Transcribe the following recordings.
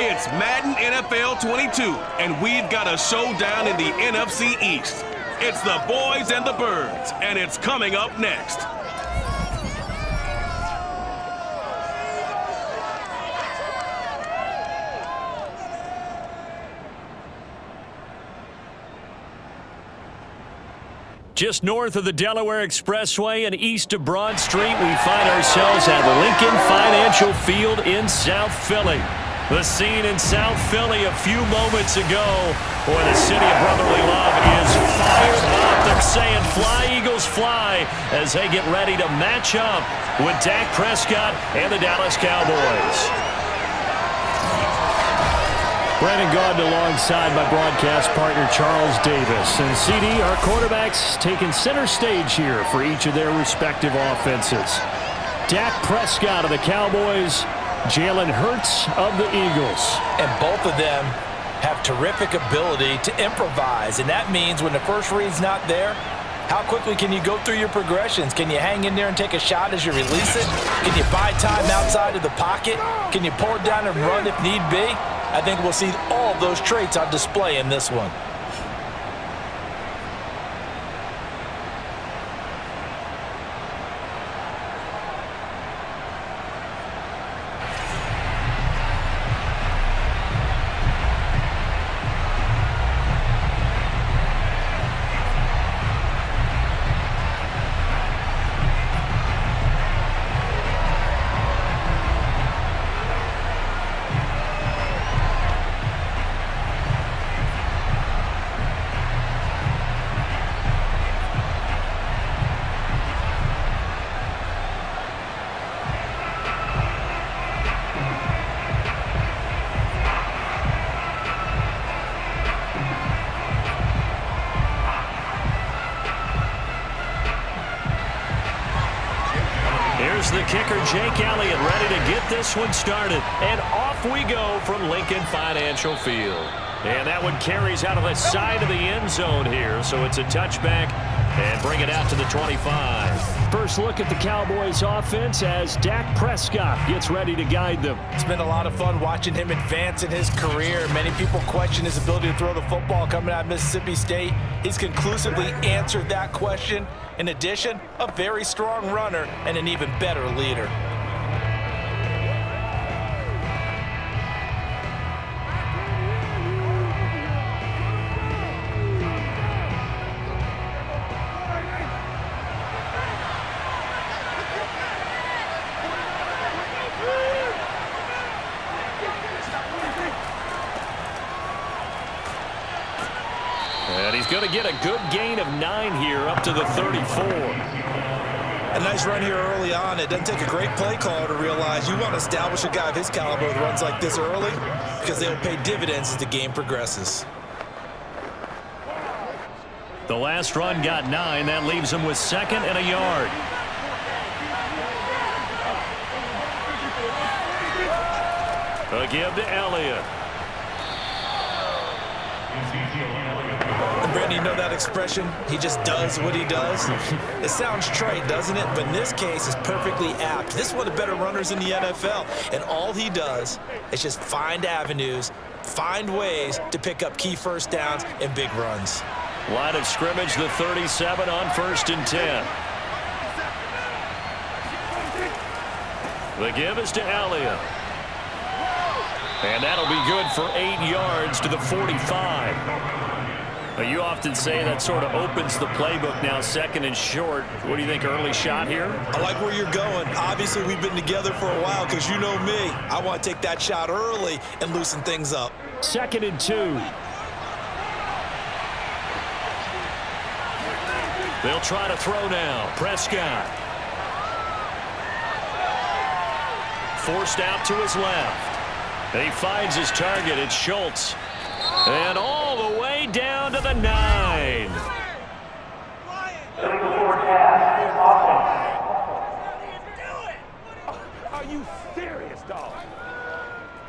It's Madden NFL 22, and we've got a showdown in the NFC East. It's the boys and the birds, and it's coming up next. Just north of the Delaware Expressway and east of Broad Street, we find ourselves at Lincoln Financial Field in South Philly. The scene in South Philly a few moments ago, where the city of brotherly love is fired up. They're saying, "Fly, Eagles, fly," as they get ready to match up with Dak Prescott and the Dallas Cowboys. Brandon Gaudin alongside my broadcast partner Charles Davis. And CD, our quarterbacks taking center stage here for each of their respective offenses. Dak Prescott of the Cowboys, Jalen Hurts of the Eagles. And both of them have terrific ability to improvise. And that means when the first read's not there, how quickly can you go through your progressions? Can you hang in there and take a shot as you release it? Can you buy time outside of the pocket? Can you pull it down and run if need be? I think we'll see all of those traits on display in this one. Here's the kicker, Ezekiel Elliott, ready to get this one started. And off we go from Lincoln Financial Field. And that one carries out of the side of the end zone here, so it's a touchback and bring it out to the 25. First look at the Cowboys offense as Dak Prescott gets ready to guide them. It's been a lot of fun watching him advance in his career. Many people question his ability to throw the football coming out of Mississippi State. He's conclusively answered that question. In addition, a very strong runner and an even better leader. And he's going to get a good gain of 9 here up to the 34. A nice run here early on. It doesn't take a great play caller to realize you want to establish a guy of his caliber with runs like this early because they'll pay dividends as the game progresses. The last run got 9. That leaves him with 2nd and a yard. A give to Elliott. And Brandon, you know that expression? He just does what he does. It sounds trite, doesn't it? But in this case, it's perfectly apt. This is one of the better runners in the NFL. And all he does is just find avenues, find ways to pick up key first downs and big runs. Line of scrimmage, the 37 on 1st and 10. The give is to Elliott. And that'll be good for 8 yards to the 45. You often say that sort of opens the playbook now, 2nd and short. What do you think, early shot here? I like where you're going. Obviously, we've been together for a while because you know me. I want to take that shot early and loosen things up. 2nd and 2. They'll try to throw now. Prescott. Forced out to his left. He finds his target. It's Schultz. And all the way down to the 9. Are you serious, dog?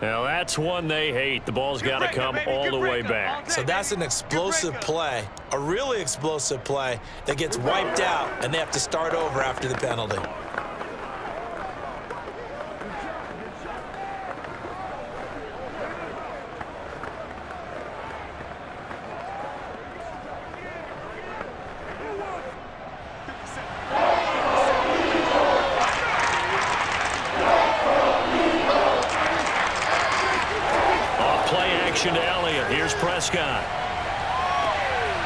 Now that's one they hate. The ball's got to come all the way back. So that's an explosive play, a really explosive play that gets wiped out, and they have to start over after the penalty. Prescott.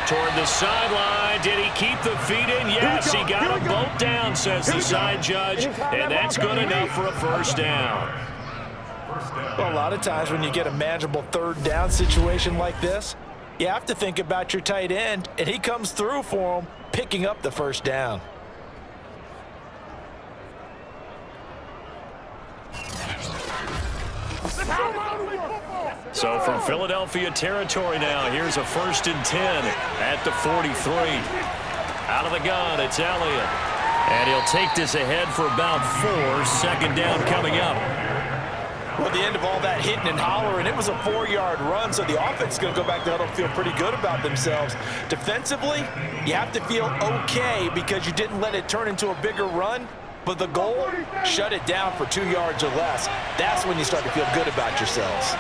Toward the sideline. Did he keep the feet in? Yes, he got them both down, says the side judge. And that's good enough for a first down. Well, a lot of times when you get a manageable third down situation like this, you have to think about your tight end, and he comes through for him, picking up the first down. So from Philadelphia territory now, here's a 1st and 10 at the 43. Out of the gun, it's Elliott. And he'll take this ahead for about 4. Second down coming up. Well, at the end of all that hitting and hollering, it was a 4-yard run, so the offense is going to go back to huddle and feel pretty good about themselves. Defensively, you have to feel okay because you didn't let it turn into a bigger run, but the goal, shut it down for 2 yards or less. That's when you start to feel good about yourselves.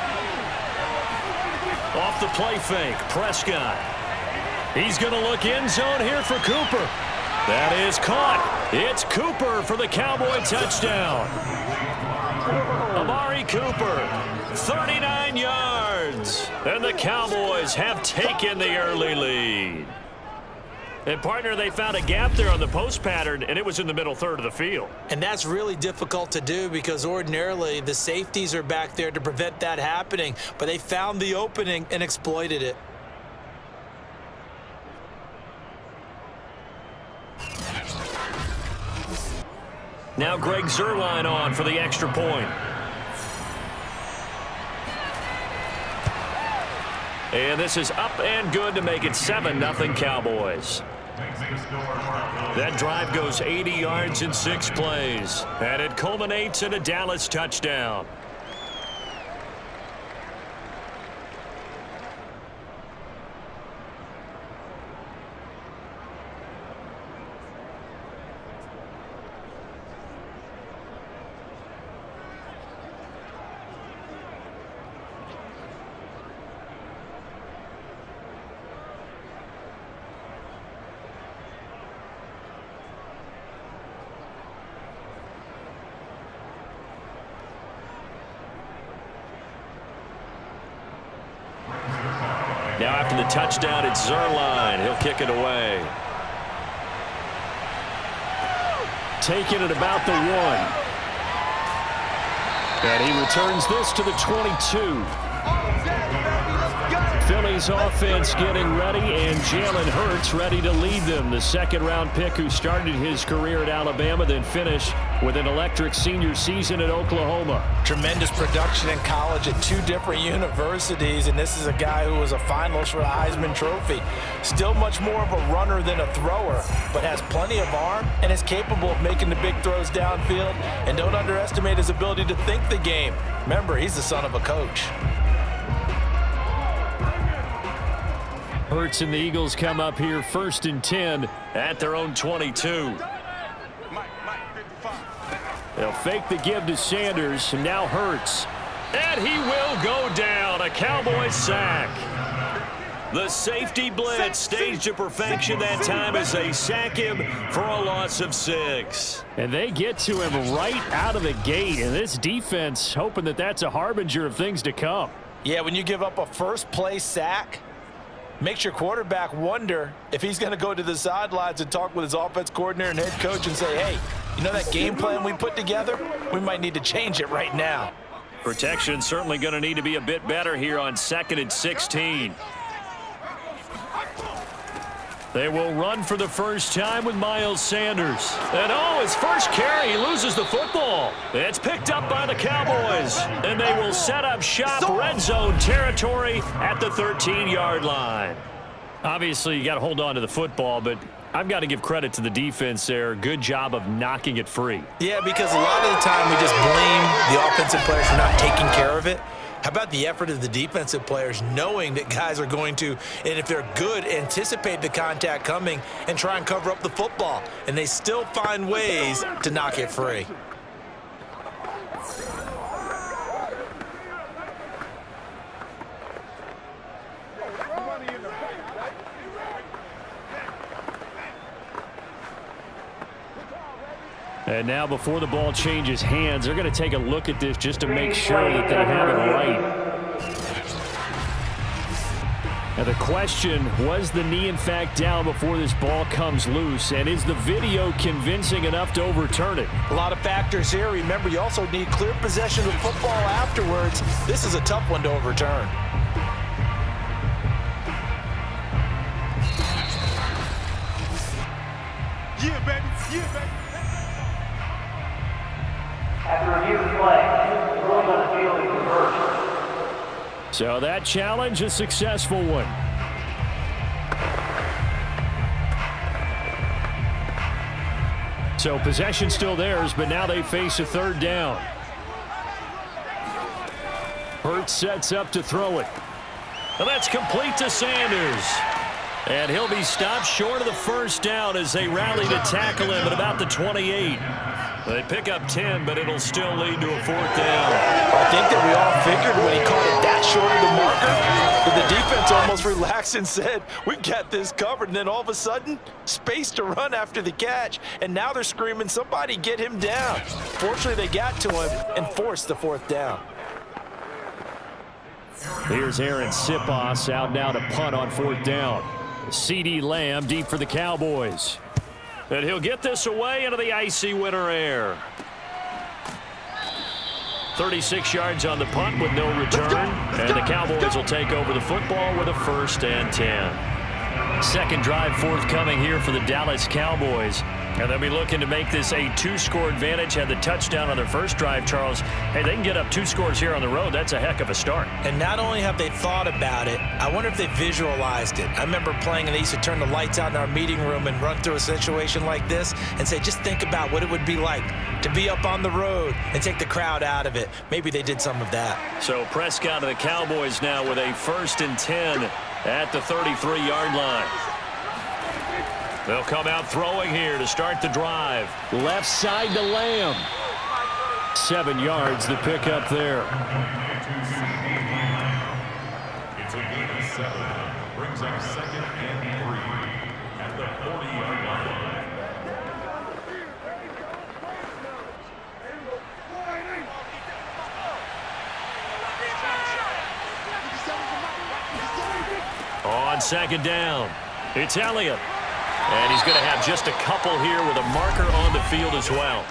Off the play fake, Prescott. He's going to look end zone here for Cooper. That is caught. It's Cooper for the Cowboy touchdown. Amari Cooper, 39 yards. And the Cowboys have taken the early lead. And, partner, they found a gap there on the post pattern, and it was in the middle third of the field. And that's really difficult to do because ordinarily the safeties are back there to prevent that happening. But they found the opening and exploited it. Now Greg Zuerlein on for the extra point. And this is up and good to make it 7-0 Cowboys. That drive goes 80 yards in 6 plays. And it culminates in a Dallas touchdown. Now after the touchdown, it's Zuerlein. He'll kick it away. Taking it about the 1. And he returns this to the 22. Philly's offense getting ready, and Jalen Hurts ready to lead them. The second-round pick who started his career at Alabama, then finished with an electric senior season at Oklahoma. Tremendous production in college at 2 different universities, and this is a guy who was a finalist for the Heisman Trophy. Still much more of a runner than a thrower, but has plenty of arm and is capable of making the big throws downfield. And don't underestimate his ability to think the game. Remember, he's the son of a coach. Hurts and the Eagles come up here 1st and 10 at their own 22. They'll fake the give to Sanders, and now Hurts. And he will go down. A Cowboys sack. The safety blitz staged to perfection that time as they sack him for a loss of 6. And they get to him right out of the gate, and this defense hoping that that's a harbinger of things to come. Yeah, when you give up a first-play sack, makes your quarterback wonder if he's going to go to the sidelines and talk with his offense coordinator and head coach and say, hey, you know that game plan we put together? We might need to change it right now. Protection certainly going to need to be a bit better here on 2nd and 16. They will run for the first time with Miles Sanders. And his first carry, he loses the football. It's picked up by the Cowboys. And they will set up shop red zone territory at the 13-yard line. Obviously, you got to hold on to the football, but I've got to give credit to the defense there. Good job of knocking it free. Yeah, because a lot of the time we just blame the offensive players for not taking care of it. How about the effort of the defensive players knowing that guys are going to, and if they're good, anticipate the contact coming and try and cover up the football. And they still find ways to knock it free. And now before the ball changes hands, they're going to take a look at this just to make sure that they have it right. And the question, was the knee in fact down before this ball comes loose? And is the video convincing enough to overturn it? A lot of factors here. Remember, you also need clear possession of the football afterwards. This is a tough one to overturn. Yeah, baby. Yeah, baby. After review of play, ruling on the field is reversed. So that challenge, a successful one. So possession still theirs, but now they face a third down. Hurts sets up to throw it. And that's complete to Sanders. And he'll be stopped short of the first down as they rally to tackle him at about the 28. They pick up 10, but it'll still lead to a fourth down. I think that we all figured when he caught it that short of the marker, that the defense almost relaxed and said, we've got this covered. And then all of a sudden, space to run after the catch. And now they're screaming, somebody get him down. Fortunately, they got to him and forced the fourth down. Here's Aaron Sipos out now to punt on fourth down. CeeDee Lamb deep for the Cowboys. And he'll get this away into the icy winter air. 36 yards on the punt with no return. And the Cowboys will take over the football with a 1st and 10. Second drive forthcoming here for the Dallas Cowboys. And they'll be looking to make this a 2-score advantage. Had the touchdown on their first drive, Charles. Hey, they can get up 2 scores here on the road. That's a heck of a start. And not only have they thought about it, I wonder if they visualized it. I remember playing and they used to turn the lights out in our meeting room and run through a situation like this and say, just think about what it would be like to be up on the road and take the crowd out of it. Maybe they did some of that. So Prescott and the Cowboys now with a 1st and 10 at the 33-yard line. They'll come out throwing here to start the drive. Left side to Lamb. 7 yards the pickup there. It's a gain of 7. Brings up 2nd and 3 at the 40-yard line. On 2nd down, it's Elliott. And he's going to have just a couple here with a marker on the field as well.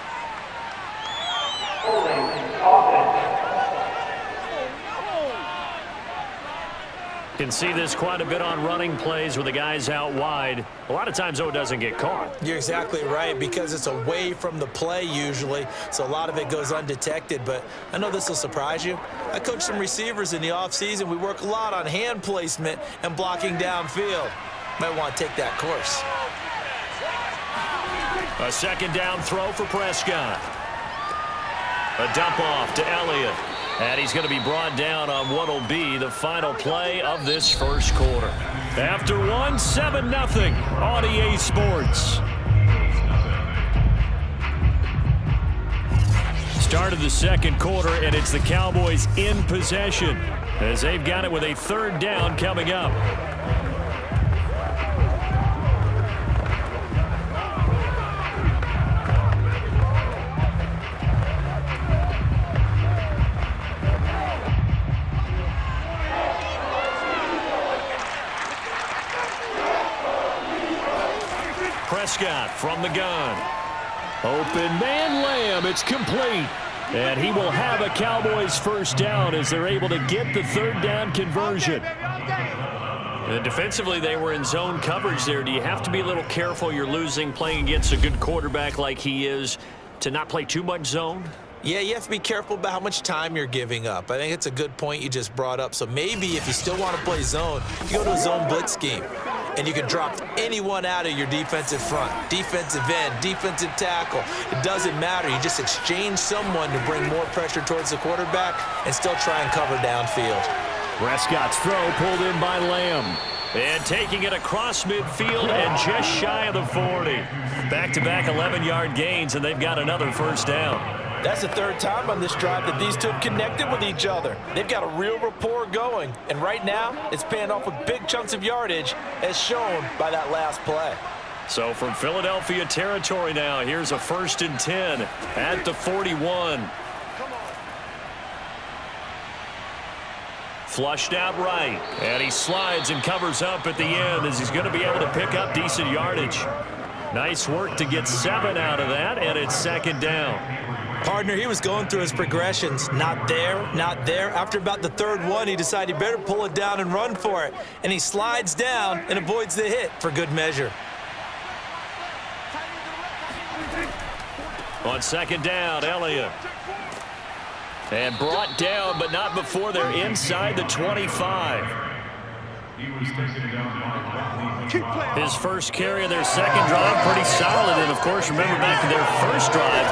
Can see this quite a bit on running plays with the guys out wide. A lot of times, though, it doesn't get caught. You're exactly right, because it's away from the play usually, so a lot of it goes undetected. But I know this will surprise you. I coach some receivers in the offseason. We work a lot on hand placement and blocking downfield. Might want to take that course. A 2nd down throw for Prescott. A dump off to Elliott. And he's going to be brought down on what will be the final play of this first quarter. After one, 7-0 on EA Sports. Start of the second quarter, and it's the Cowboys in possession as they've got it with a 3rd down coming up. Prescott from the gun. Open man Lamb. It's complete. And he will have a Cowboys 1st down as they're able to get the 3rd down conversion. And defensively, they were in zone coverage there. Do you have to be a little careful? You're losing, playing against a good quarterback like he is, to not play too much zone? Yeah, you have to be careful about how much time you're giving up. I think it's a good point you just brought up. So maybe if you still want to play zone, you go to a zone blitz scheme. And you can drop anyone out of your defensive front, defensive end, defensive tackle. It doesn't matter. You just exchange someone to bring more pressure towards the quarterback and still try and cover downfield. Prescott's throw pulled in by Lamb. And taking it across midfield and just shy of the 40. Back-to-back 11-yard gains, and they've got another 1st down. That's the 3rd time on this drive that these two have connected with each other. They've got a real rapport going. And right now, it's paying off with big chunks of yardage, as shown by that last play. So from Philadelphia territory now, here's a 1st and 10 at the 41. Flushed out right. And he slides and covers up at the end as he's going to be able to pick up decent yardage. Nice work to get 7 out of that, and it's 2nd down. Partner, he was going through his progressions. Not there, not there. After about the 3rd one, he decided he better pull it down and run for it. And he slides down and avoids the hit for good measure. On 2nd down, Elliott. And brought down, but not before they're inside the 25. He was taken down by His first carry of their 2nd drive, pretty solid. And, of course, remember back to their first drive,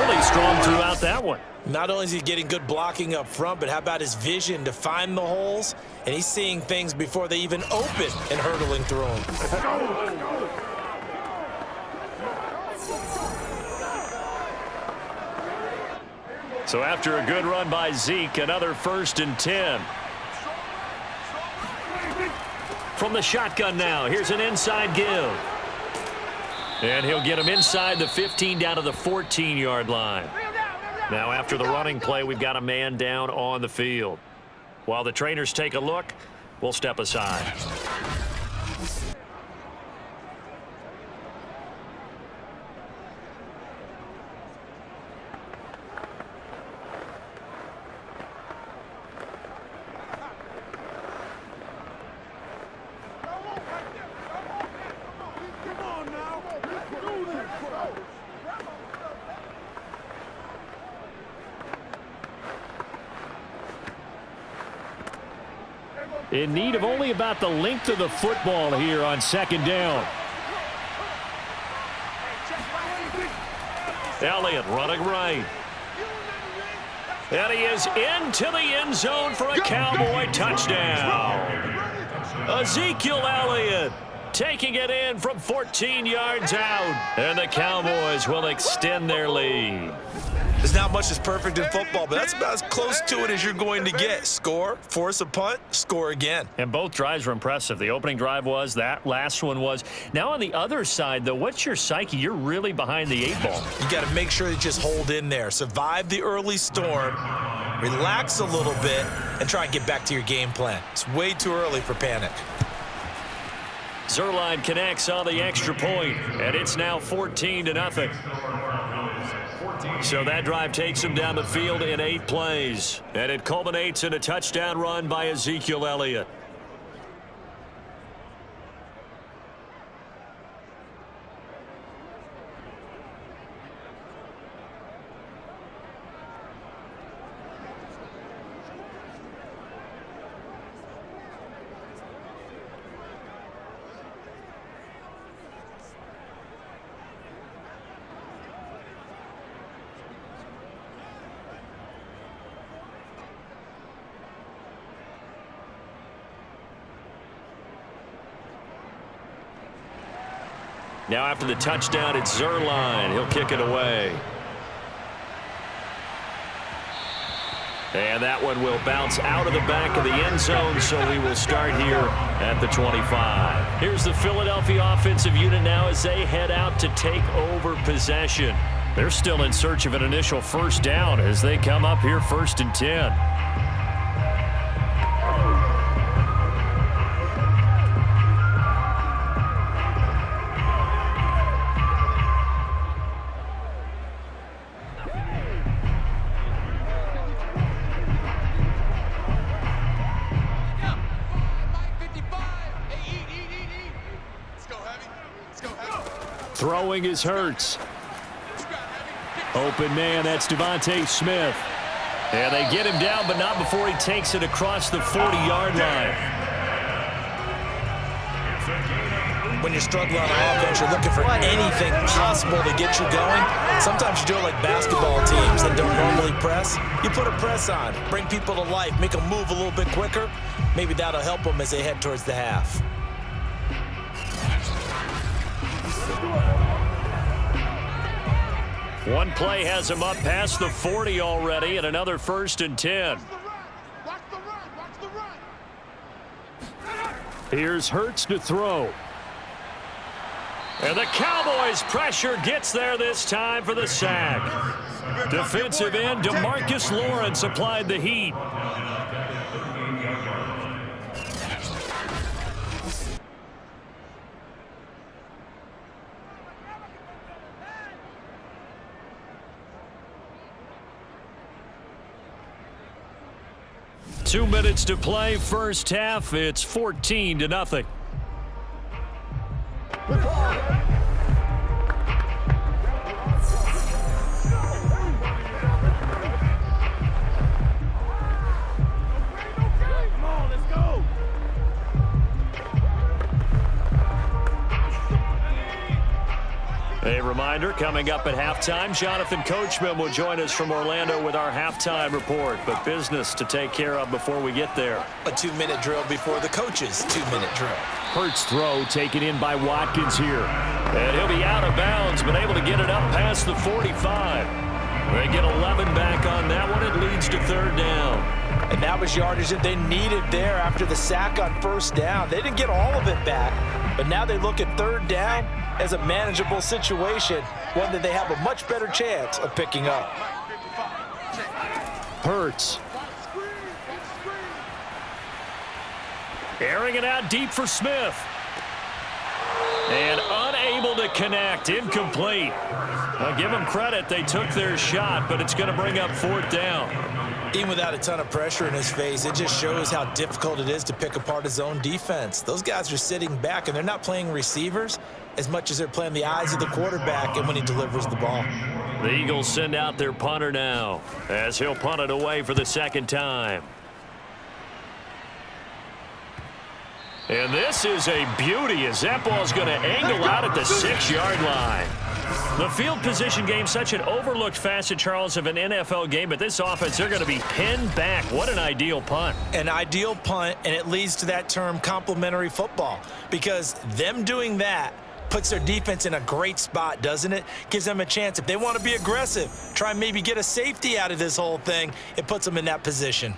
really strong throughout that one. Not only is he getting good blocking up front, but how about his vision to find the holes? And he's seeing things before they even open and hurdling through them. So after a good run by Zeke, another 1st and 10. From the shotgun now, here's an inside give. And he'll get him inside the 15 down to the 14-yard line. Now after the running play, we've got a man down on the field. While the trainers take a look, we'll step aside. In need of only about the length of the football here on 2nd down. Elliott running right. And he is into the end zone for a Cowboy touchdown. Ezekiel Elliott taking it in from 14 yards out. And the Cowboys will extend their lead. There's not much that's perfect in football, but that's about as close to it as you're going to get. Score, force a punt, score again. And both drives were impressive. The opening drive was, that last one was. Now on the other side, though, what's your psyche? You're really behind the 8 ball. You got to make sure you just hold in there. Survive the early storm, relax a little bit, and try and get back to your game plan. It's way too early for panic. Zerline connects on the extra point, and it's now 14-0. So that drive takes him down the field in 8 plays. And it culminates in a touchdown run by Ezekiel Elliott. Now after the touchdown, it's Zerline. He'll kick it away. And that one will bounce out of the back of the end zone, so we will start here at the 25. Here's the Philadelphia offensive unit now as they head out to take over possession. They're still in search of an initial 1st down as they come up here 1st and 10. Throwing is Hurts. Open man, that's Devontae Smith. And they get him down, but not before he takes it across the 40-yard line. When you're struggling on offense, you're looking for anything possible to get you going. Sometimes you do it like basketball teams that don't normally press. You put a press on, bring people to life, make them move a little bit quicker. Maybe that'll help them as they head towards the half. One play has him up past the 40 already, and another 1st and 10. Here's Hurts to throw. And the Cowboys pressure gets there this time for the sack. Defensive end DeMarcus Lawrence applied the heat. 2 minutes to play, first half. It's 14-0. A reminder, coming up at halftime, Jonathan Coachman will join us from Orlando with our halftime report. But business to take care of before we get there. A 2-minute drill before the coach's 2-minute drill. Hurts throw taken in by Watkins here. And he'll be out of bounds, but able to get it up past the 45. They get 11 back on that one. It leads to third down. And that was yardage that they needed there after the sack on first down. They didn't get all of it back, but now they look at third down as a manageable situation, one that they have a much better chance of picking up. Hurts. Airing it out deep for Smith. And unable to connect. Incomplete. I'll give them credit. They took their shot, but it's going to bring up fourth down. Even without a ton of pressure in his face, it just shows how difficult it is to pick apart his own defense. Those guys are sitting back, and they're not playing receivers as much as they're playing the eyes of the quarterback and when he delivers the ball. The Eagles send out their punter now as he'll punt it away for the second time. And this is a beauty as that ball's going to angle out at the 6-yard line. The field position game, such an overlooked facet, Charles, of an NFL game, but this offense, they're going to be pinned back. What an ideal punt. An ideal punt, and it leads to that term complementary football, because them doing that puts their defense in a great spot, doesn't it? Gives them a chance. If they want to be aggressive, try and maybe get a safety out of this whole thing, it puts them in that position.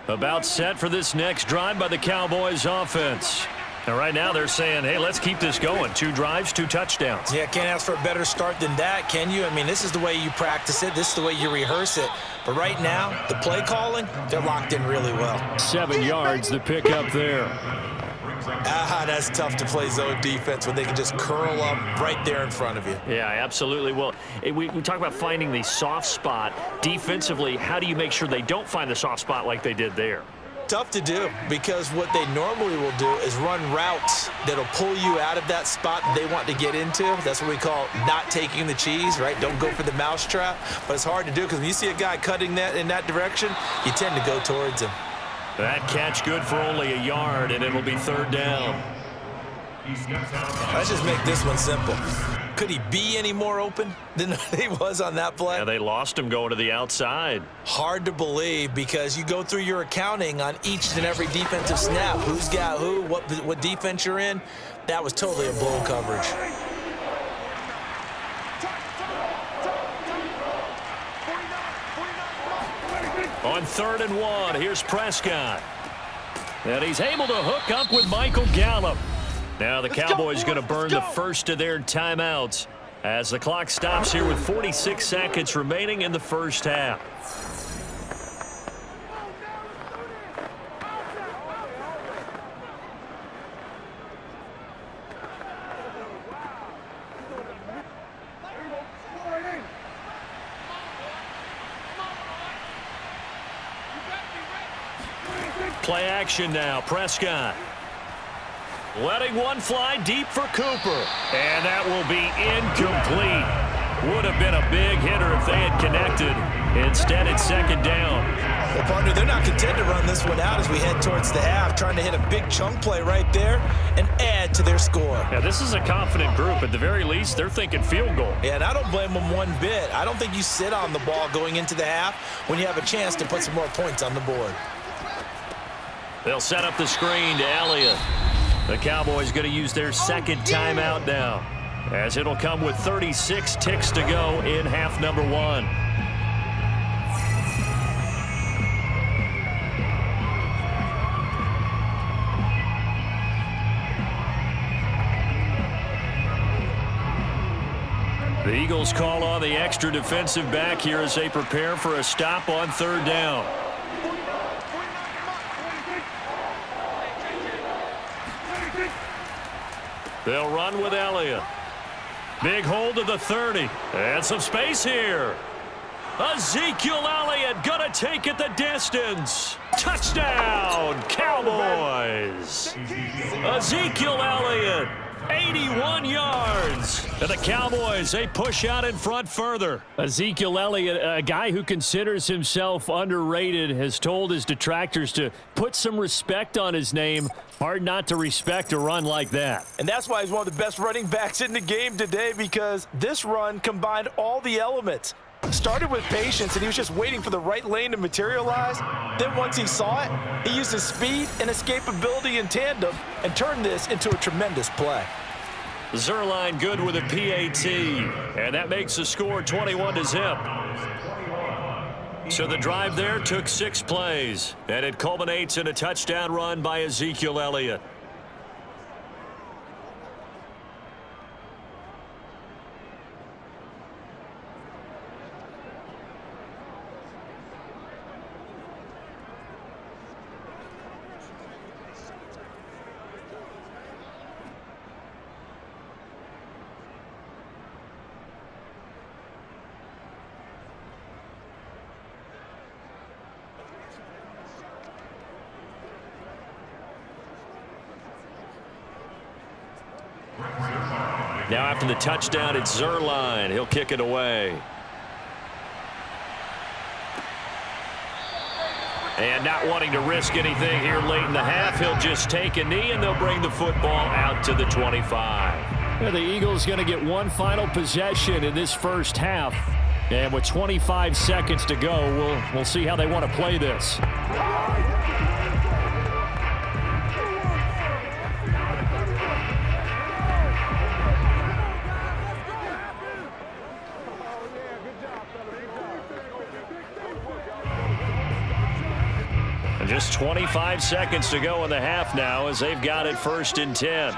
About set for this next drive by the Cowboys offense. And right now they're saying, hey, let's keep this going. 2 drives, 2 touchdowns. Yeah, can't ask for a better start than that, can you? I mean, this is the way you practice it. This is the way you rehearse it. But right now, the play calling, they're locked in really well. 7 yards to pick up there. That's tough to play zone defense when they can just curl up right there in front of you. Yeah, absolutely. Well, we talk about finding the soft spot. Defensively, how do you make sure they don't find the soft spot like they did there? Tough to do, because what they normally will do is run routes that'll pull you out of that spot that they want to get into. That's what we call not taking the cheese, right? Don't go for the mousetrap. But it's hard to do because when you see a guy cutting that in that direction, you tend to go towards him. That catch good for only a yard, and it'll be third down. Let's just make this one simple. Could he be any more open than he was on that play? Yeah, they lost him going to the outside. Hard to believe, because you go through your accounting on each and every defensive snap. Who's got who, what defense you're in. That was totally a blown coverage. On 3rd and 1, here's Prescott. And he's able to hook up with Michael Gallup. Now the Cowboys going to burn the first of their timeouts as the clock stops here with 46 seconds remaining in the first half. Play action now, Prescott. Letting one fly deep for Cooper. And that will be incomplete. Would have been a big hitter if they had connected. Instead, it's second down. Well, partner, they're not content to run this one out as we head towards the half, trying to hit a big chunk play right there and add to their score. Yeah, this is a confident group. At the very least, they're thinking field goal. Yeah, and I don't blame them one bit. I don't think you sit on the ball going into the half when you have a chance to put some more points on the board. They'll set up the screen to Elliott. The Cowboys going to use their second timeout now, as it'll come with 36 ticks to go in half number 1. The Eagles call on the extra defensive back here as they prepare for a stop on 3rd down. They'll run with Elliott. Big hold to the 30. And some space here. Ezekiel Elliott going to take it the distance. Touchdown, Cowboys. Ezekiel Elliott, 81 yards. And the Cowboys, they push out in front further. Ezekiel Elliott, a guy who considers himself underrated, has told his detractors to put some respect on his name. Hard not to respect a run like that. And that's why he's one of the best running backs in the game today, because this run combined all the elements. Started with patience, and he was just waiting for the right lane to materialize. Then once he saw it, he used his speed and escapability in tandem and turned this into a tremendous play. Zerline good with a PAT, and that makes the score 21-0. So the drive there took 6 plays, and it culminates in a touchdown run by Ezekiel Elliott. Now after the touchdown, it's Zerline. He'll kick it away. And not wanting to risk anything here late in the half, he'll just take a knee, and they'll bring the football out to the 25. Yeah, the Eagles going to get one final possession in this first half. And with 25 seconds to go, we'll see how they want to play this. Just 25 seconds to go in the half now as they've got it 1st and 10.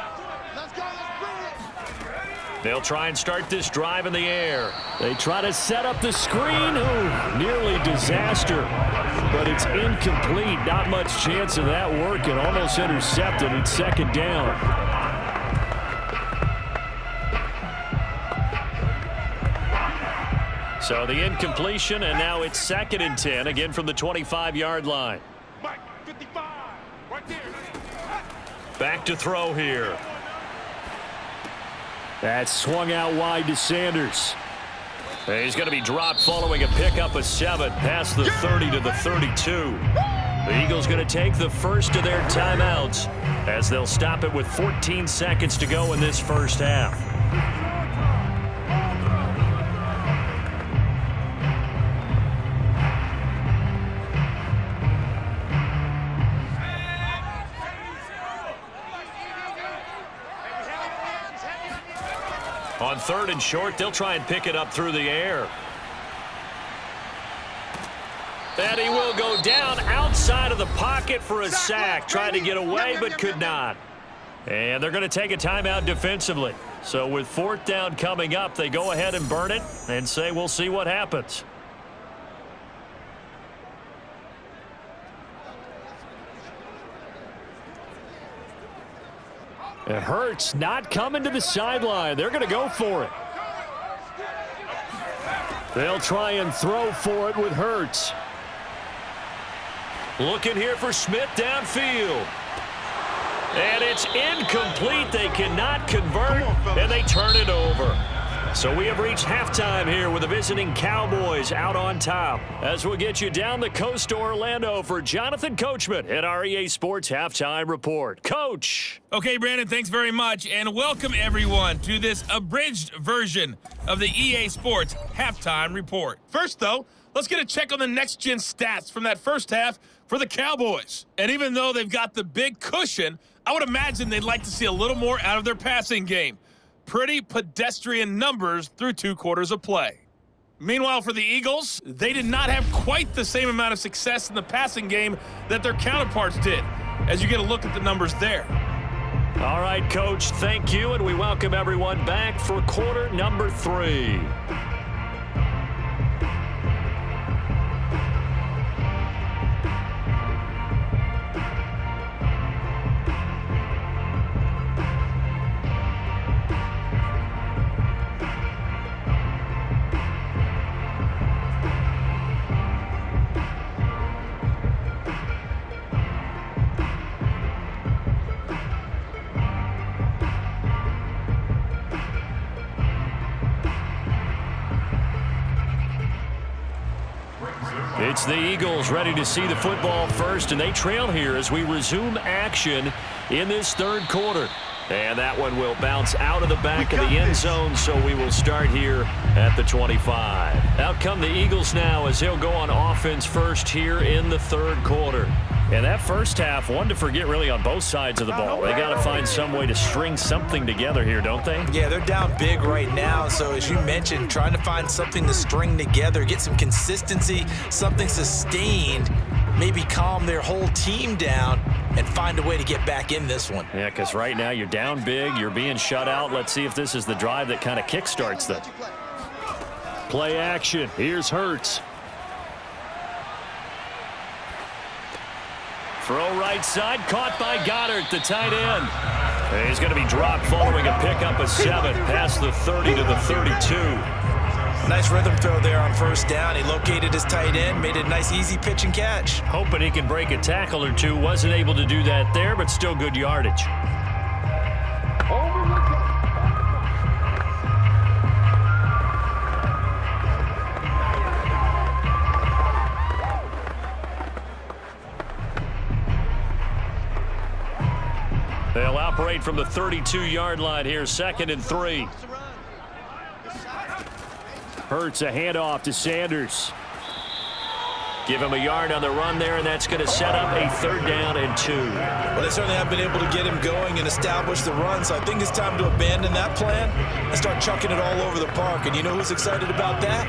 They'll try and start this drive in the air. They try to set up the screen. Ooh, nearly disaster. But it's incomplete. Not much chance of that working. Almost intercepted. It's 2nd down. So the incompletion, and now it's 2nd and 10, again from the 25-yard line. Back to throw here. That's swung out wide to Sanders. And he's going to be dropped following a pickup of 7 past the 30 to the 32. The Eagles going to take the first of their timeouts as they'll stop it with 14 seconds to go in this first half. On 3rd and short, they'll try and pick it up through the air. And he will go down outside of the pocket for a sack. Tried to get away, but could not. And they're going to take a timeout defensively. So with 4th down coming up, they go ahead and burn it and say we'll see what happens. It hurts not coming to the sideline. They're going to go for it. They'll try and throw for it with Hurts. Looking here for Smith downfield. And it's incomplete. They cannot convert, and they turn it over. So we have reached halftime here with the visiting Cowboys out on top. As we'll get you down the coast to Orlando for Jonathan Coachman at our EA Sports Halftime Report. Coach. Okay, Brandon, thanks very much, and welcome everyone to this abridged version of the EA Sports Halftime Report. First, though, let's get a check on the next-gen stats from that first half for the Cowboys. And even though they've got the big cushion, I would imagine they'd like to see a little more out of their passing game. Pretty pedestrian numbers through 2 quarters of play. Meanwhile, for the Eagles, they did not have quite the same amount of success in the passing game that their counterparts did, as you get a look at the numbers there. All right, Coach, thank you, and we welcome everyone back for quarter number 3. the Eagles ready to see the football first, and they trail here as we resume action in this third quarter. And that one will bounce out of the back of the end zone, so we will start here at the 25. Out come the Eagles now as they'll go on offense first here in the third quarter. And that first half, one to forget really on both sides of the ball. They got to find some way to string something together here, don't they? Yeah, they're down big right now. So as you mentioned, trying to find something to string together, get some consistency, something sustained, maybe calm their whole team down and find a way to get back in this one. Yeah, because right now you're down big, you're being shut out. Let's see if this is the drive that kind of kickstarts them. Play action. Here's Hurts. Throw right side, caught by Goddard, the tight end. And he's going to be dropped following a pickup of 7, past the 30 to the 32. Nice rhythm throw there on first down. He located his tight end, made it a nice easy pitch and catch. Hoping he can break a tackle or two. Wasn't able to do that there, but still good yardage. They'll operate from the 32-yard line here, 2nd and 3. Hurts a handoff to Sanders. Give him a yard on the run there, and that's going to set up a 3rd down and 2. Well, they certainly have been able to get him going and establish the run, so I think it's time to abandon that plan and start chucking it all over the park. And you know who's excited about that?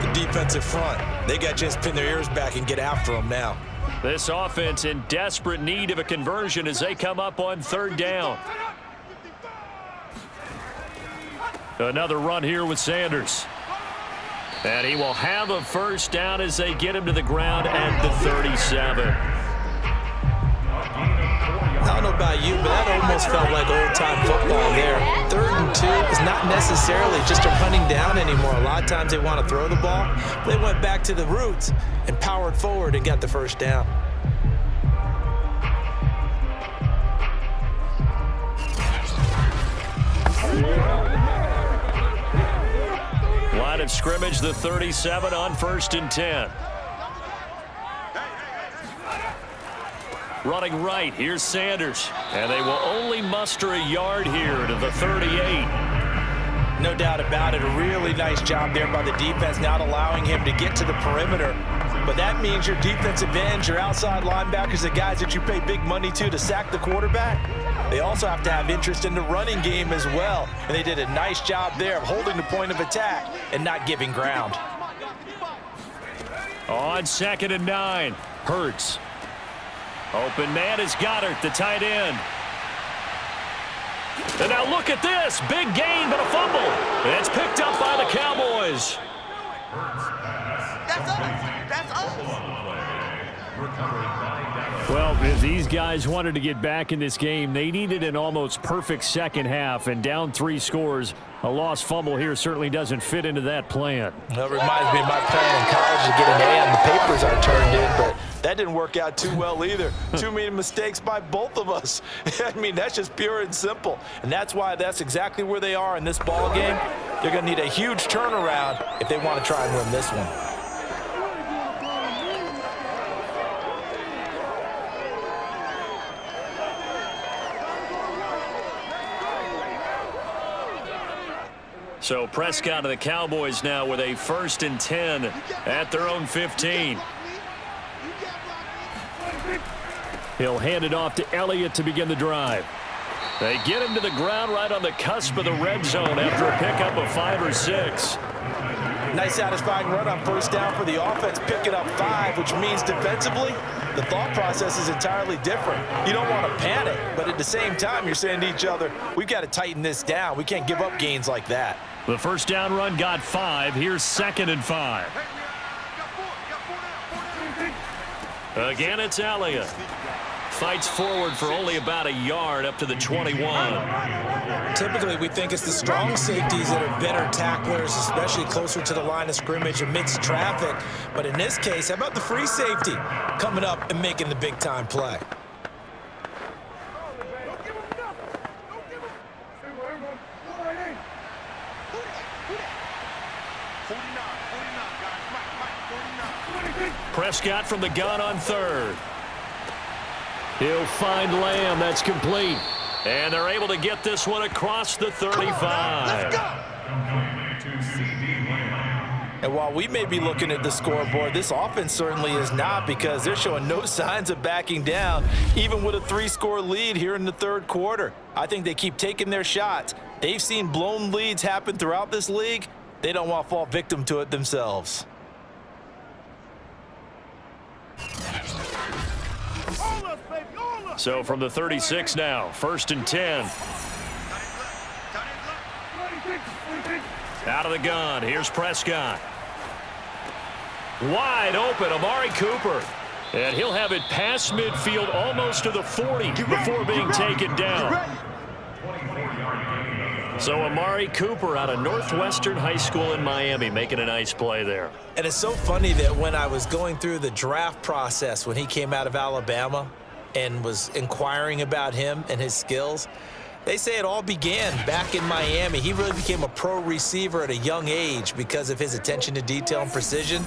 The defensive front. They got to just pin their ears back and get after him now. This offense in desperate need of a conversion as they come up on 3rd down. Another run here with Sanders. And he will have a 1st down as they get him to the ground at the 37. I don't know about you, but that almost felt like old-time football there. 3rd and 2 is not necessarily just a running down anymore. A lot of times they want to throw the ball. They went back to the roots and powered forward and got the 1st down. Line of scrimmage, the 37 on 1st and 10. Running right, here's Sanders. And they will only muster a yard here to the 38. No doubt about it. A really nice job there by the defense, not allowing him to get to the perimeter. But that means your defensive ends, your outside linebackers, the guys that you pay big money to sack the quarterback, they also have to have interest in the running game as well. And they did a nice job there of holding the point of attack and not giving ground. On 2nd and 9, Hurts. Open man is Goddard, the tight end. And now look at this. Big gain, but a fumble. It's picked up by the Cowboys. That's us. That's us. Well, if these guys wanted to get back in this game, they needed an almost perfect second half, and down 3 scores. A lost fumble here certainly doesn't fit into that plan. Well, it reminds me of my plan in college to get an A on the papers I turned in, but that didn't work out too well either. Too many mistakes by both of us. I mean, that's just pure and simple. And that's why that's exactly where they are in this ball game. They're going to need a huge turnaround if they want to try and win this one. So Prescott of the Cowboys now with a 1st and 10 at their own 15. He'll hand it off to Elliott to begin the drive. They get him to the ground right on the cusp of the red zone after a pickup of 5 or 6. Nice satisfying run on 1st down for the offense, picking up 5, which means defensively, the thought process is entirely different. You don't want to panic, but at the same time, you're saying to each other, we've got to tighten this down. We can't give up gains like that. The 1st down run got 5. Here's 2nd and 5. Again, it's Elliott. Fights forward for only about a yard up to the 21. Typically, we think it's the strong safeties that are better tacklers, especially closer to the line of scrimmage amidst traffic. But in this case, how about the free safety coming up and making the big-time play? Prescott from the gun on third. He'll find Lamb. That's complete. And they're able to get this one across the 35. And while we may be looking at the scoreboard, this offense certainly is not, because they're showing no signs of backing down, even with a 3-score lead here in the third quarter. I think they keep taking their shots. They've seen blown leads happen throughout this league. They don't want to fall victim to it themselves. So from the 36 now, 1st and 10. Out of the gun, here's Prescott. Wide open, Amari Cooper. And he'll have it past midfield, almost to the 40 before being taken down. So Amari Cooper out of Northwestern High School in Miami making a nice play there. And it's so funny that when I was going through the draft process when he came out of Alabama and was inquiring about him and his skills, they say it all began back in Miami. He really became a pro receiver at a young age because of his attention to detail and precision.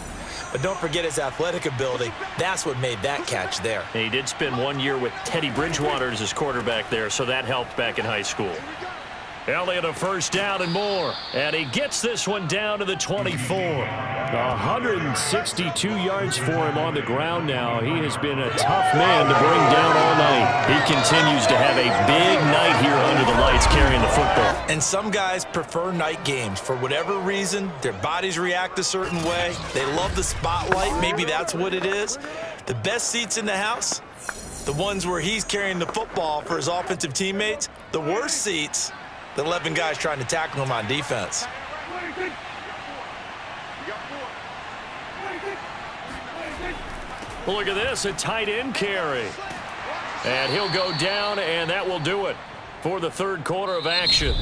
But don't forget his athletic ability. That's what made that catch there. And he did spend 1 year with Teddy Bridgewater as his quarterback there, so that helped back in high school. Elliott a first down and more. And he gets this one down to the 24. 162 yards for him on the ground now. He has been a tough man to bring down all night. He continues to have a big night here under the lights carrying the football. And some guys prefer night games. For whatever reason, their bodies react a certain way. They love the spotlight. Maybe that's what it is. The best seats in the house, the ones where he's carrying the football for his offensive teammates. The worst seats, the 11 guys trying to tackle him on defense. Look at this, a tight end carry. And he'll go down, and that will do it for the third quarter of action.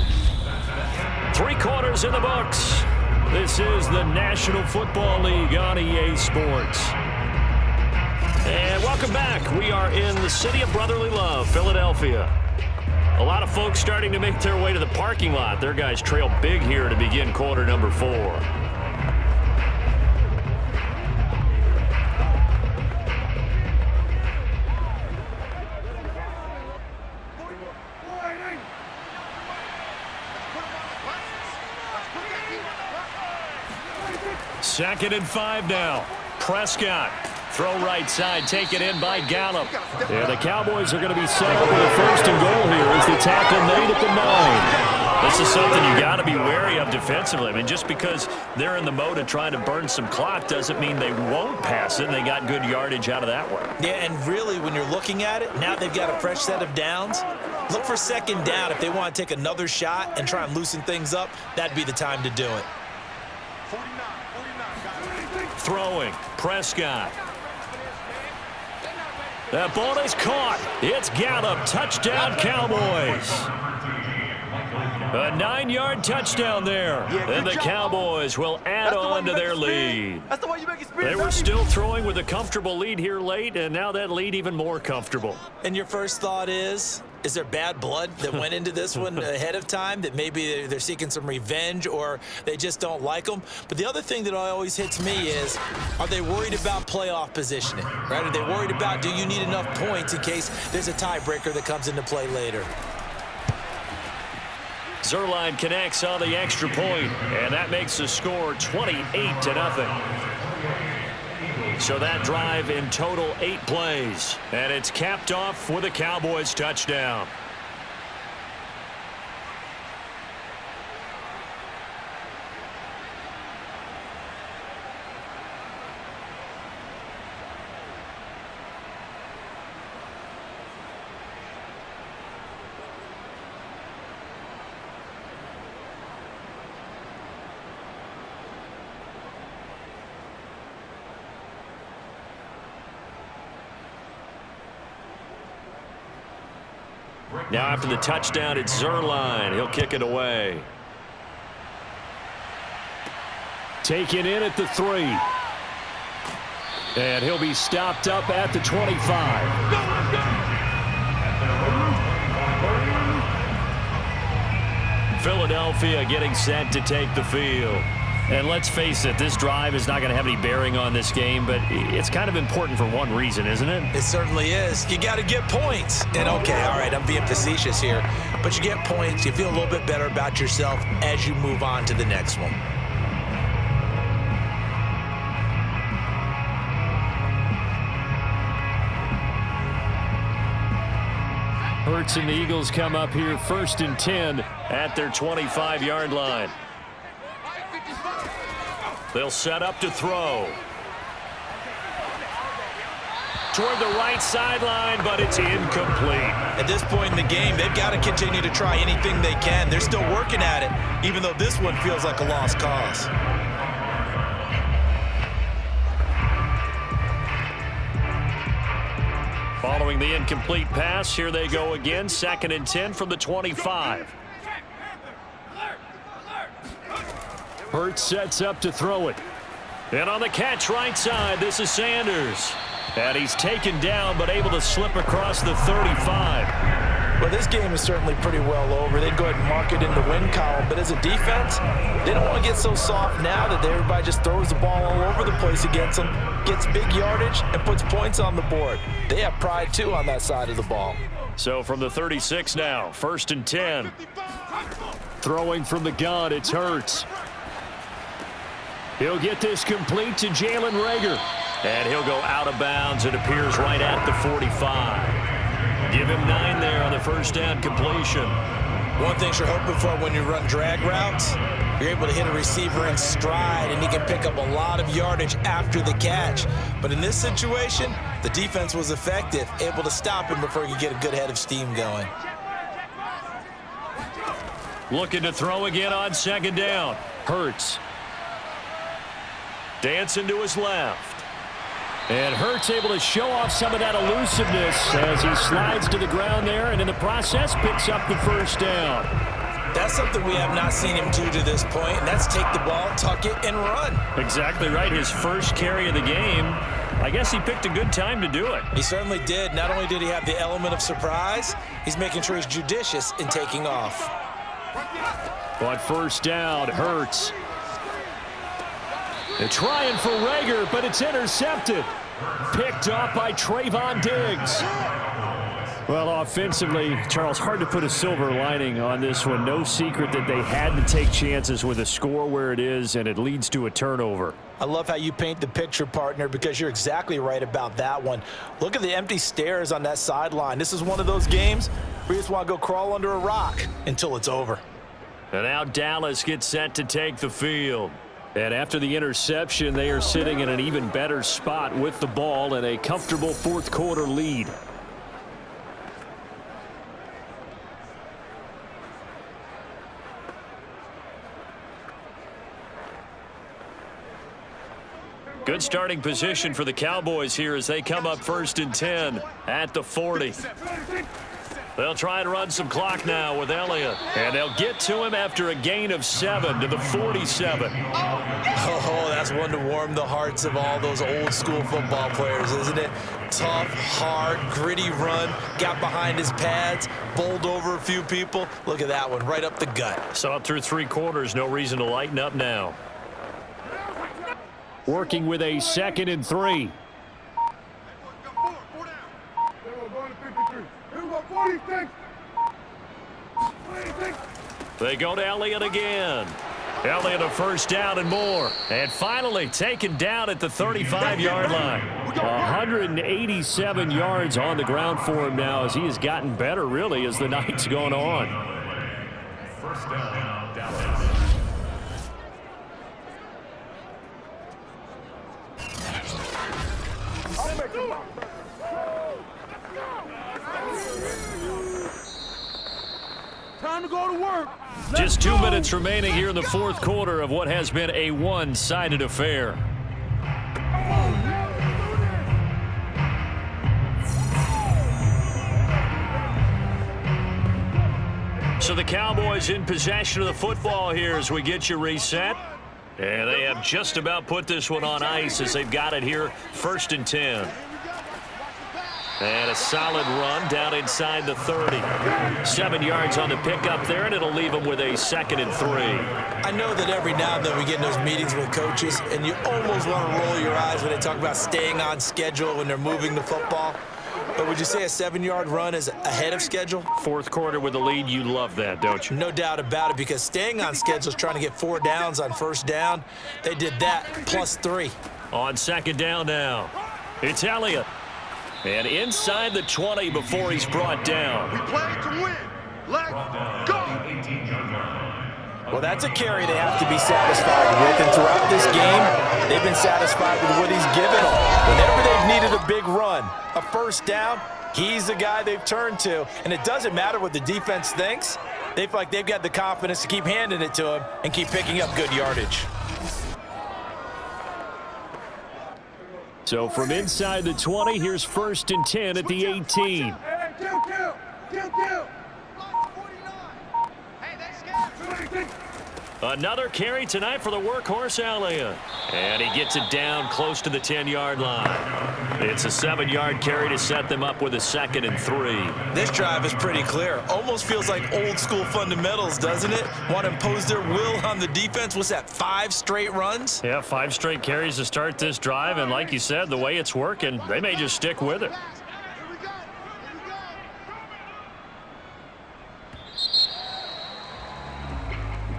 3 quarters in the books. This is the National Football League on EA Sports. And welcome back. We are in the city of brotherly love, Philadelphia. A lot of folks starting to make their way to the parking lot. Their guys trail big here to begin quarter number 4. Second and 5 now. Prescott. Throw right side, taken in by Gallup. And the Cowboys are going to be set up with a 1st and goal here as the tackle made at the 9. This is something you got to be wary of defensively. I mean, just because they're in the mode of trying to burn some clock doesn't mean they won't pass it. They got good yardage out of that one. Yeah, and really, when you're looking at it, now they've got a fresh set of downs. Look for 2nd down. If they want to take another shot and try and loosen things up, that'd be the time to do it. Throwing, Prescott. That ball is caught. It's Gallup. Touchdown, Cowboys. A 9-yard touchdown there. And the Cowboys will add on to their lead. They were still throwing with a comfortable lead here late, and now that lead even more comfortable. And your first thought is there bad blood that went into this one ahead of time, that maybe they're seeking some revenge or they just don't like them? But the other thing that always hits me is, are they worried about playoff positioning, right? Are they worried about, do you need enough points in case there's a tiebreaker that comes into play later? Zuerlein connects on the extra point, and that makes the score 28-0. So that drive in total 8 plays, and it's capped off with a Cowboys touchdown. Now after the touchdown, it's Zuerlein. He'll kick it away. Taken in at the 3. And he'll be stopped up at the 25. Philadelphia getting set to take the field. And let's face it, this drive is not going to have any bearing on this game, but it's kind of important for one reason, isn't it? It certainly is. You got to get points. And okay, all right, I'm being facetious here, but you get points, you feel a little bit better about yourself as you move on to the next one. Hurts and the Eagles come up here 1st and 10 at their 25-yard line. They'll set up to throw. Toward the right sideline, but it's incomplete. At this point in the game, they've got to continue to try anything they can. They're still working at it, even though this one feels like a lost cause. Following the incomplete pass, here they go again. 2nd and 10 from the 25. Hurts sets up to throw it. And on the catch right side, this is Sanders. And he's taken down, but able to slip across the 35. Well, this game is certainly pretty well over. They'd go ahead and mark it in the win column. But as a defense, they don't want to get so soft now that everybody just throws the ball all over the place against them, gets big yardage, and puts points on the board. They have pride, too, on that side of the ball. So from the 36 now, 1st and 10. Throwing from the gun, it's Hurts. He'll get this complete to Jalen Reagor. And he'll go out of bounds. It appears right at the 45. Give him 9 there on the first down completion. One thing you're hoping for when you run drag routes, you're able to hit a receiver in stride, and he can pick up a lot of yardage after the catch. But in this situation, the defense was effective, able to stop him before he could get a good head of steam going. Looking to throw again on 2nd down. Hurts. Dancing to his left. And Hurts able to show off some of that elusiveness as he slides to the ground there and in the process picks up the first down. That's something we have not seen him do to this point, and that's take the ball, tuck it, and run. Exactly right. His first carry of the game. I guess he picked a good time to do it. He certainly did. Not only did he have the element of surprise, he's making sure he's judicious in taking off. But first down, Hurts. They're trying for Reagor, but it's intercepted. Picked off by Trayvon Diggs. Well, offensively, Charles, hard to put a silver lining on this one. No secret that they had to take chances with a score where it is, and it leads to a turnover. I love how you paint the picture, partner, because you're exactly right about that one. Look at the empty stares on that sideline. This is one of those games where you just want to go crawl under a rock until it's over. And now Dallas gets set to take the field. And after the interception, they are sitting in an even better spot with the ball and a comfortable 4th quarter lead. Good starting position for the Cowboys here as they come up 1st and 10 at the 40. They'll try and run some clock now with Elliott. And they'll get to him after a gain of 7 to the 47. Oh, that's one to warm the hearts of all those old school football players, isn't it? Tough, hard, gritty run, got behind his pads, bowled over a few people. Look at that one, right up the gut. So up through 3 quarters, no reason to lighten up now. Working with a 2nd and 3. They go to Elliott again. Elliott a first down and more. And finally taken down at the 35-yard line. 187 yards on the ground for him now as he has gotten better, really, as the night's gone on. First down, Dallas. Time to go to work. Just 2 minutes remaining here in the 4th quarter of what has been a one-sided affair. So the Cowboys in possession of the football here as we get you reset. And they have just about put this one on ice as they've got it here 1st and 10. And a solid run down inside the 30. 7 yards on the pickup there, and it'll leave them with a 2nd and 3. I know that every now and then we get in those meetings with coaches, and you almost want to roll your eyes when they talk about staying on schedule when they're moving the football. But would you say a 7-yard run is ahead of schedule? Fourth quarter with the lead, you love that, don't you? No doubt about it, because staying on schedule is trying to get 4 downs on first down. They did that plus 3. On 2nd down now, it's Elliott. And inside the 20 before he's brought down. We play to win. Let's go. Well, that's a carry they have to be satisfied with. And throughout this game, they've been satisfied with what he's given them. Whenever they've needed a big run, a first down, he's the guy they've turned to. And it doesn't matter what the defense thinks. They feel like they've got the confidence to keep handing it to him and keep picking up good yardage. So from inside the 20, here's 1st and 10 at the 18. Another carry tonight for the workhorse Elliott. And he gets it down close to the 10-yard line. It's a 7-yard carry to set them up with a 2nd and 3. This drive is pretty clear. Almost feels like old school fundamentals, doesn't it? Want to impose their will on the defense. What's that, 5 straight runs? Yeah, 5 straight carries to start this drive. And like you said, the way it's working, they may just stick with it.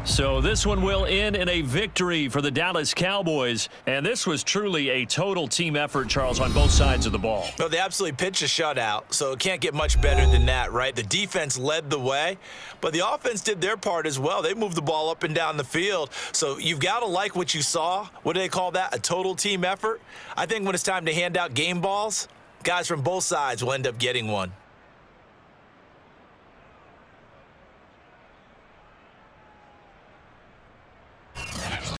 So this one will end in a victory for the Dallas Cowboys. And this was truly a total team effort, Charles, on both sides of the ball. No, they absolutely pitched a shutout, so it can't get much better than that, right? The defense led the way, but the offense did their part as well. They moved the ball up and down the field. So you've got to like what you saw. What do they call that? A total team effort? I think when it's time to hand out game balls, guys from both sides will end up getting one.